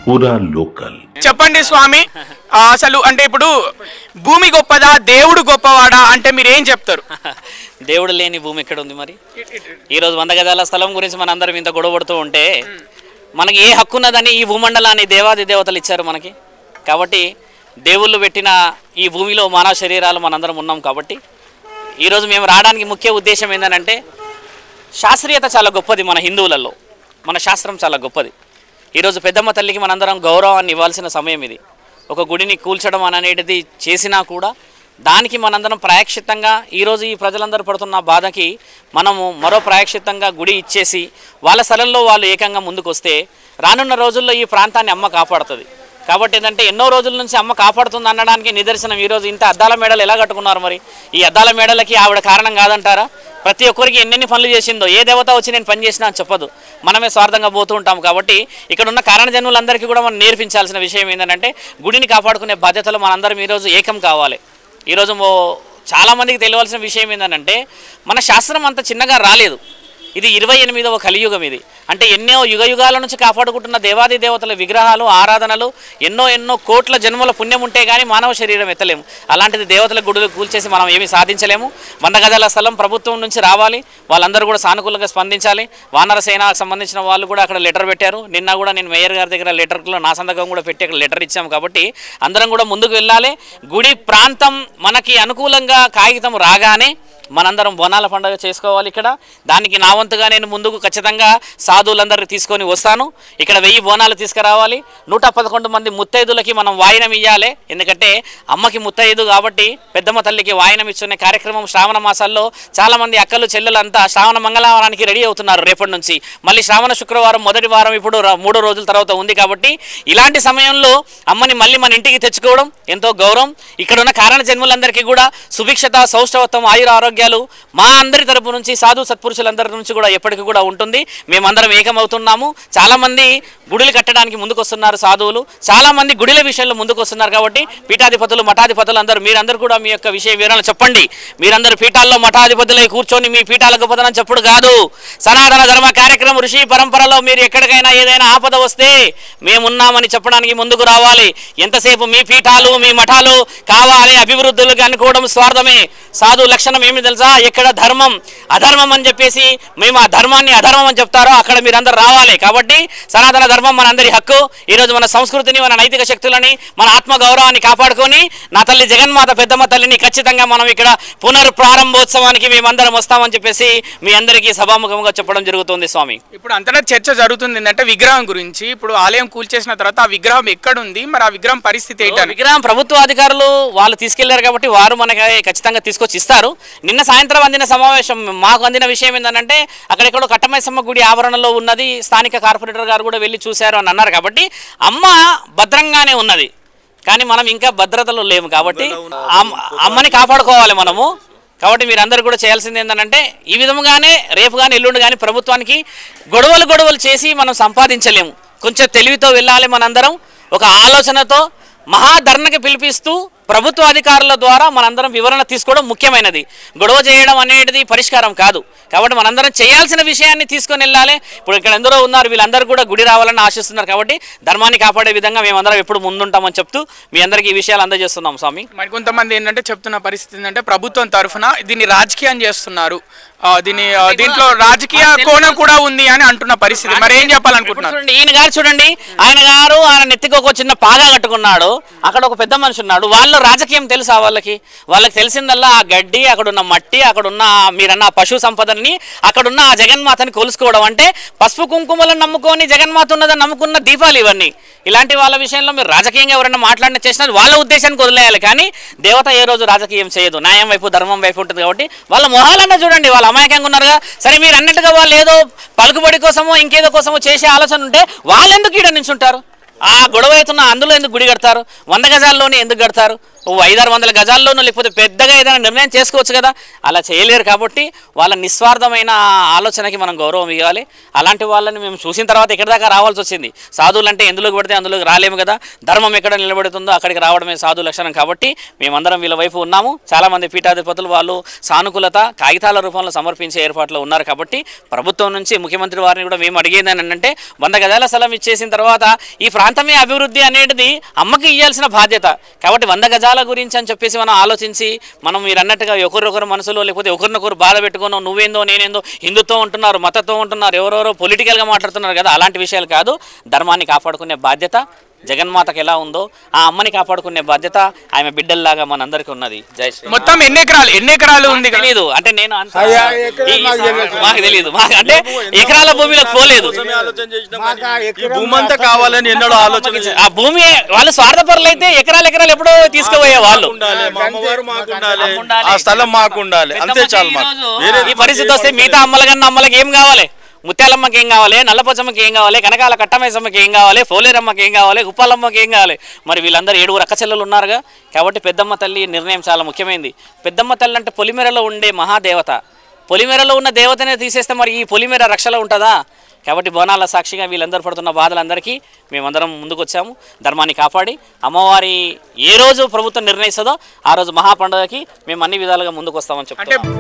పూరా లోకల్. చెప్పండి స్వామి, అసలు అంటే ఇప్పుడు భూమి గొప్పదా దేవుడు గొప్పవాడా అంటే మీరు ఏం చెప్తారు? దేవుడు లేని భూమి ఎక్కడ ఉంది? మరి ఈరోజు 100 గజాల స్థలం గురించి మన అందరం ఇంత గొడవడుతూ ఉంటే మనకి ఏ హక్కు ఉన్నదని ఈ భూమండలాన్ని దేవాది దేవతలు ఇచ్చారు మనకి. కాబట్టి దేవుళ్ళు పెట్టిన ఈ భూమిలో మానవ శరీరాలు మనందరం ఉన్నాం. కాబట్టి ఈరోజు మేము రావడానికి ముఖ్య ఉద్దేశం ఏంటంటే శాస్త్రీయత చాలా గొప్పది మన హిందువులలో, మన శాస్త్రం చాలా గొప్పది. ఈరోజు పెద్దమ్మ తల్లికి మనందరం గౌరవాన్ని ఇవ్వాల్సిన సమయం ఇది. ఒక గుడిని కూల్చడం అనేది చేసినా కూడా దానికి మనందరం ప్రాయశ్చిత్తంగా ఈరోజు ఈ ప్రజలందరూ పడుతున్న బాధకి మనము మరో ప్రాయశ్చిత్తంగా గుడి ఇచ్చేసి వాళ్ళ స్థలంలో వాళ్ళు ఏకంగా ముందుకు వస్తే రానున్న రోజుల్లో ఈ ప్రాంతాన్ని అమ్మ కాపాడుతుంది. కాబట్టి ఏంటంటే ఎన్నో రోజుల నుంచి అమ్మ కాపాడుతుంది అనడానికి నిదర్శనం ఈరోజు ఇంత అద్దాల మేడలు ఎలా కట్టుకున్నారు. మరి ఈ అద్దాల మేడలకి ఆవిడ కారణం కాదంటారా? ప్రతి ఒక్కరికి ఎన్నెన్ని పనులు చేసిందో, ఏ దేవత వచ్చి నేను పని చేసినా అని చెప్పదు, మనమే స్వార్థంగా పోతూ ఉంటాం. కాబట్టి ఇక్కడ ఉన్న కారణ జన్ములందరికీ కూడా మనం నేర్పించాల్సిన విషయం ఏంటంటే గుడిని కాపాడుకునే బాధ్యతలు మనందరం ఈరోజు ఏకం కావాలి. ఈరోజు చాలామందికి తెలియాల్సిన విషయం ఏంటంటే మన శాస్త్రం అంత చిన్నగా రాలేదు. ఇది 28వ కలియుగం. ఇది అంటే ఎన్నో యుగాల నుంచి కాపాడుకుంటున్న దేవాది దేవతల విగ్రహాలు, ఆరాధనలు, ఎన్నో కోట్ల జన్మల పుణ్యం ఉంటే కానీ మానవ శరీరం ఎత్తలేము. అలాంటిది దేవతల గుడులు కూల్చేసి మనం ఏమీ సాధించలేము. 100 గజాల స్థలం ప్రభుత్వం నుంచి రావాలి, వాళ్ళందరూ కూడా సానుకూలంగా స్పందించాలి. వానర సేనకు సంబంధించిన వాళ్ళు కూడా అక్కడ లెటర్ పెట్టారు. నిన్న కూడా నేను మేయర్ గారి దగ్గర లెటర్లో నా సంతకం కూడా పెట్టి అక్కడ లెటర్ ఇచ్చాము. కాబట్టి అందరం కూడా ముందుకు వెళ్ళాలి. గుడి ప్రాంతం మనకి అనుకూలంగా కాగితం రాగానే మనందరం బోనాల పండుగ చేసుకోవాలి. ఇక్కడ దానికి నా వంతుగా నేను ముందుకు ఖచ్చితంగా సాధువులందరినీ తీసుకొని వస్తాను. ఇక్కడ 1000 బోనాలు తీసుకురావాలి. 111 మంది ముత్తైదులకి మనం వాయినం ఇవ్వాలి. ఎందుకంటే అమ్మకి ముత్తైదు కాబట్టి పెద్దమ్మ తల్లికి వాయినం ఇచ్చుకునే కార్యక్రమం శ్రావణ మాసాల్లో చాలామంది అక్కలు చెల్లెలంతా శ్రావణ మంగళవారానికి రెడీ అవుతున్నారు. రేపటి నుంచి మళ్ళీ శ్రావణ శుక్రవారం మొదటి వారం ఇప్పుడు 3 రోజుల తర్వాత ఉంది. కాబట్టి ఇలాంటి సమయంలో అమ్మని మళ్ళీ మన ఇంటికి తెచ్చుకోవడం ఎంతో గౌరవం. ఇక్కడ ఉన్న కారణ జన్ములందరికీ కూడా సుభిక్షత, సౌష్ఠవత్వం, ఆయుర ఆరోగ్యాలు మా అందరి తరపు నుంచి సాధు సత్పురుషులందరి నుంచి కూడా ఎప్పటికీ కూడా ఉంటుంది. మేమందరం ఏకమవుతున్నాము. చాలామంది గుడులు కట్టడానికి ముందుకు వస్తున్నారు సాధువులు, చాలామంది గుడిల విషయంలో ముందుకు వస్తున్నారు. కాబట్టి పీఠాధిపతులు, మఠాధిపతులు మీరందరూ కూడా మీ యొక్క విషయ వివరాలు చెప్పండి. మీరందరూ పీఠాల్లో మఠాధిపతులై కూర్చొని మీ పీఠాల గొప్పతనం చెప్పుడు కాదు. సనాతన ధర్మ కార్యక్రమం ఋషి పరంపరలో మీరు ఎక్కడికైనా ఏదైనా ఆపద వస్తే మేమున్నామని చెప్పడానికి ముందుకు రావాలి. ఎంతసేపు మీ పీఠాలు, మీ మఠాలు కావాలి అభివృద్ధులు అనుకోవడం స్వార్థమే. సాధు లక్షణం ఏమి తెలుసా? ఎక్కడ ధర్మం అధర్మం అని చెప్పేసి మేము ఆ ధర్మాన్ని అధర్మం అని చెప్తారో అక్కడ మీరందరూ రావాలి. కాబట్టి సనాతన ధర్మం మన అందరి హక్కు. ఈరోజు మన సంస్కృతిని, మన నైతిక శక్తులని, మన ఆత్మ గౌరవాన్ని కాపాడుకొని నా తల్లి జగన్మాత పెద్దమ్మ తల్లిని ఖచ్చితంగా మనం ఇక్కడ పునర్ప్రారంభోత్సవానికి మేమందరం వస్తామని చెప్పేసి మీ అందరికీ సభాముఖంగా చెప్పడం జరుగుతుంది. స్వామి, ఇప్పుడు అంతటా చర్చ జరుగుతుంది ఏంటంటే విగ్రహం గురించి. ఇప్పుడు ఆలయం కూల్చేసిన తర్వాత ఆ విగ్రహం ఎక్కడుంది, మరి ఆ విగ్రహం పరిస్థితి ఏంటి? విగ్రహం ప్రభుత్వ అధికారులు వాళ్ళు తీసుకెళ్లారు కాబట్టి వారు మనకి ఖచ్చితంగా తీసుకొచ్చి ఇస్తారు. నిన్న సాయంత్రం అందిన సమావేశం మాకు అందిన విషయం ఏంటంటే అక్కడెక్కడో కట్టమైసమ్మ గుడి ఆవరణలో ఉన్నది, స్థానిక కార్పొరేటర్ గారు కూడా వెళ్ళి చూశారు అని అన్నారు. కాబట్టి అమ్మ భద్రంగానే ఉన్నది, కానీ మనం ఇంకా భద్రతలో లేము. కాబట్టి అమ్మని కాపాడుకోవాలి మనము. కాబట్టి మీరందరూ కూడా చేయాల్సింది ఏంటంటే ఈ విధముగానే రేపు కానీ ఎల్లుండి కానీ ప్రభుత్వానికి గొడవలు చేసి మనం సంపాదించలేము. కొంచెం తెలివితో వెళ్ళాలి. మనందరం ఒక ఆలోచనతో మహాధర్నకి పిలిపిస్తూ ప్రభుత్వ అధికారుల ద్వారా మనందరం వివరణ తీసుకోవడం ముఖ్యమైనది. గొడవ చేయడం అనేది పరిష్కారం కాదు. కాబట్టి మనందరం చేయాల్సిన విషయాన్ని తీసుకొని వెళ్ళాలి. ఇప్పుడు ఇక్కడ ఎందరో ఉన్నారు, వీళ్ళందరూ కూడా గుడి రావాలని ఆశిస్తున్నారు. కాబట్టి ధర్మాన్ని కాపాడే విధంగా మేమందరం ఎప్పుడు ముందుంటామని చెప్తూ మీ అందరికీ ఈ విషయాలు అందజేస్తున్నాం. స్వామి, మరి కొంతమంది ఏంటంటే చెప్తున్న పరిస్థితి ఏంటంటే ప్రభుత్వం తరఫున దీన్ని రాజకీయం చేస్తున్నారు, దీంట్లో రాజకీయ కోణం కూడా ఉంది అని అంటున్న పరిస్థితి. మరి ఏం చెప్పాలనుకుంటున్నారు? ఈయన గారు చూడండి, ఆయన నెత్తికి ఒక చిన్న పాగా కట్టుకున్నాడు. అక్కడ ఒక పెద్ద మనిషి ఉన్నాడు. వాళ్ళు రాజకీయం తెలుసా? వాళ్ళకి తెలిసిందల్లా ఆ గడ్డి, అక్కడున్న మట్టి, అక్కడున్న మీరన్న పశు సంపదని, అక్కడున్న ఆ జగన్మాతని కొలుసుకోవడం. అంటే పసుపు కుంకుమలను నమ్ముకొని జగన్మాత ఉన్నదని నమ్ముకున్న దీపాలు ఇవన్నీ. ఇలాంటి వాళ్ళ విషయంలో మీరు రాజకీయంగా ఎవరైనా మాట్లాడిన చేసినా వాళ్ళ ఉద్దేశానికి వదిలేయాలి. కానీ దేవత ఏ రోజు రాజకీయం చేయదు, న్యాయం వైపు ధర్మం వైపు ఉంటుంది. కాబట్టి వాళ్ళ మొహాలన్నా చూడండి, వాళ్ళు అమాయకంగా ఉన్నారుగా. సరే, మీరు అన్నట్టుగా వాళ్ళు ఏదో పలుకుబడి కోసమో ఇంకేదో కోసమో చేసే ఆలోచన ఉంటే వాళ్ళు ఎందుకు ఈడ నించుంటారు? ఆ గొడవ అవుతున్న అందులో ఎందుకు గుడి కడతారు? 100 గజాల్లోనే ఎందుకు కడతారు? 500-600 గజాల్లోనూ లేకపోతే పెద్దగా ఏదైనా నిర్ణయం చేసుకోవచ్చు కదా, అలా చేయలేరు. కాబట్టి వాళ్ళ నిస్వార్థమైన ఆలోచనకి మనం గౌరవం ఇవ్వాలి. అలాంటి వాళ్ళని మేము చూసిన తర్వాత ఎక్కడి దాకా రావాల్సి వచ్చింది. సాధువులు అంటే ఎందులోకి పడితే అందులోకి రాలేము కదా, ధర్మం ఎక్కడ నిలబడుతుందో అక్కడికి రావడమే సాధు లక్షణం. కాబట్టి మేమందరం వీళ్ళ వైపు ఉన్నాము. చాలామంది పీఠాధిపతులు వాళ్ళు సానుకూలత కాగితాల రూపంలో సమర్పించే ఏర్పాట్లో ఉన్నారు. కాబట్టి ప్రభుత్వం నుంచి ముఖ్యమంత్రి వారిని కూడా మేము అడిగేది ఏంటంటే 100 గజాల స్థలం ఇచ్చేసిన తర్వాత ఈ ప్రాంతమే అభివృద్ధి అనేది అమ్మకి ఇవ్వాల్సిన బాధ్యత. కాబట్టి 100 గజాల గురించి అని చెప్పేసి మనం ఆలోచించి మనం మీరు అన్నట్టుగా ఒకరికొకరు మనసులో లేకపోతే ఒకరినొకరు బాధ పెట్టుకున్నాం, నువ్వేందో నేనేందో, హిందుత్వం ఉంటున్నారు, మతత్వం ఉంటున్నారు, ఎవరెవరో పొలిటికల్గా మాట్లాడుతున్నారు కదా, అలాంటి విషయాలు కాదు. ధర్మాన్ని కాపాడుకునే బాధ్యత జగన్మాతకి ఎలా ఉందో ఆ అమ్మని కాపాడుకునే బాధ్యత ఆమె బిడ్డల్లాగా మనందరికీ ఉన్నది. జై శ్రీ. మొత్తం ఎన్ని ఎకరాలు ఉంది తెలియదు అంటే నేను మాకు తెలియదు, అంటే ఎకరాల భూమిలోకి పోలేదు. భూమంతా కావాలని ఎన్నడూ ఆలోచన. ఆ భూమి వాళ్ళు స్వార్థపరులు అయితే ఎకరాలు ఎప్పుడో తీసుకుపోయే వాళ్ళు. ఆ స్థలం మాకు ఉండాలి, అంతే చాలు. ఈ పరిస్థితి వస్తే మిగతా అమ్మలకి ఏం కావాలి? ముత్యాలమ్మకి ఏం కావాలి, నల్లపోచమ్మకి ఏం కావాలి, కనకాల కట్టమైసమ్మకి ఏం కావాలి, పోలేరమ్మకి ఏం కావాలి, ఉప్పాలమ్మకి ఏం కావాలి? మరి వీళ్ళందరూ 7 అక్క చెల్లెలు ఉన్నారుగా. కాబట్టి పెద్దమ్మ తల్లి నిర్ణయం చాలా ముఖ్యమైనది. పెద్దమ్మ తల్లి అంటే పొలిమేరలో ఉండే మహాదేవత. పొలిమేరలో ఉన్న దేవతనే తీసేస్తే మరి ఈ పొలిమేర రక్షలో ఉంటుందా? కాబట్టి బోనాల సాక్షిగా వీళ్ళందరూ పడుతున్న బాధలందరికీ మేమందరం ముందుకు వచ్చాము. ధర్మాన్ని కాపాడి అమ్మవారి ఏ రోజు ప్రభుత్వం నిర్ణయిస్తుందో ఆ రోజు మహాపండుగకి మేము అన్ని విధాలుగా ముందుకు వస్తామని చెప్తాం.